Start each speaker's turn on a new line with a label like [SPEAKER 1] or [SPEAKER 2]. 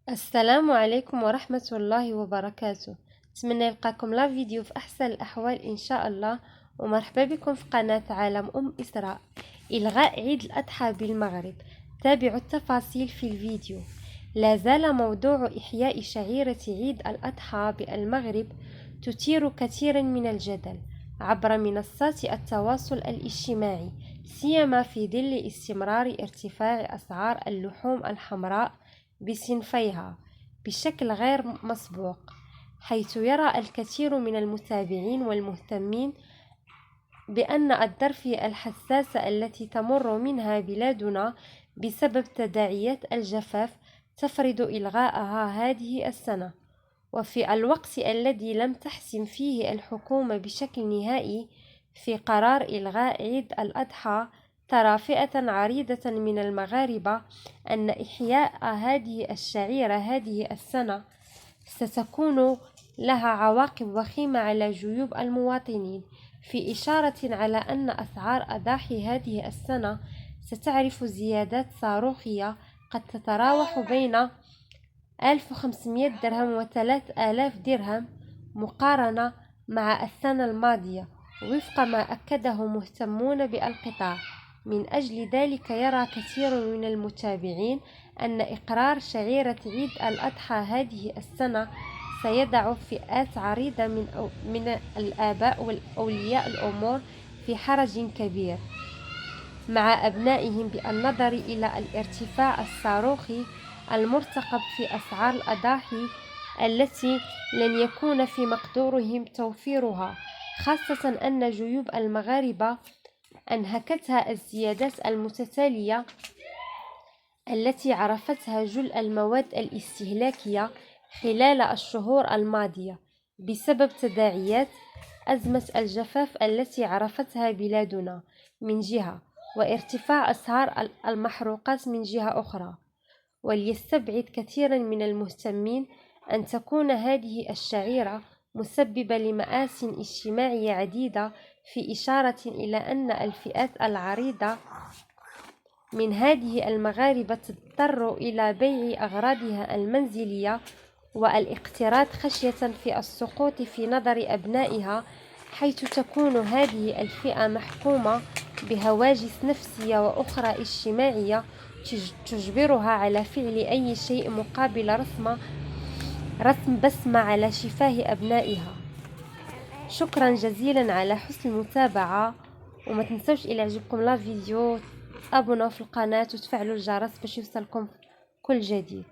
[SPEAKER 1] السلام عليكم ورحمة الله وبركاته. أتمنى يلقاكم لا فيديو في أحسن الأحوال إن شاء الله، ومرحبا بكم في قناة عالم إسراء. إلغاء عيد الأضحى بالمغرب، تابعوا التفاصيل في الفيديو. لا زال موضوع إحياء شعيرة عيد الأضحى بالمغرب تثير كثيرا من الجدل عبر منصات التواصل الاجتماعي، سيما في ظل استمرار ارتفاع أسعار اللحوم الحمراء بصنفيها بشكل غير مسبوق، حيث يرى الكثير من المتابعين والمهتمين بأن الظرفية الحساسة التي تمر منها بلادنا بسبب تداعيات الجفاف تفرض إلغاءها هذه السنة. وفي الوقت الذي لم تحسم فيه الحكومة بشكل نهائي في قرار إلغاء عيد الأضحى، ترى فئة عريضة من المغاربة أن إحياء هذه الشعيرة هذه السنة ستكون لها عواقب وخيمة على جيوب المواطنين، في إشارة على أن أسعار أضاحي هذه السنة ستعرف زيادات صاروخية قد تتراوح بين 1500 درهم و 3000 درهم مقارنة مع السنة الماضية، وفق ما أكده مهتمون بالقطاع. من أجل ذلك يرى كثير من المتابعين أن إقرار شعيرة عيد الأضحى هذه السنة سيضع فئات عريضة من الآباء والأولياء الأمور في حرج كبير مع أبنائهم، بالنظر إلى الارتفاع الصاروخي المرتقب في أسعار الأضاحي التي لن يكون في مقدورهم توفيرها، خاصة أن جيوب المغاربة أنهكتها الزيادات المتتالية التي عرفتها جل المواد الاستهلاكية خلال الشهور الماضية بسبب تداعيات أزمة الجفاف التي عرفتها بلادنا من جهة، وارتفاع أسعار المحروقات من جهة أخرى. وليستبعد كثيرا من المهتمين أن تكون هذه الشعيرة مسببة لمآسٍ اجتماعية عديدة، في إشارة إلى أن الفئات العريضة من هذه المغاربة تضطر إلى بيع أغراضها المنزلية والاقتراض خشية في السقوط في نظر أبنائها، حيث تكون هذه الفئة محكومة بهواجس نفسية وأخرى اجتماعية تجبرها على فعل أي شيء مقابل رسم بسمة على شفاه أبنائها. شكرا جزيلا على حسن المتابعة، وما تنسوش إلى عجبكم لا فيديو تابونوا في القناة وتفعلوا الجرس باش يوصلكم كل جديد.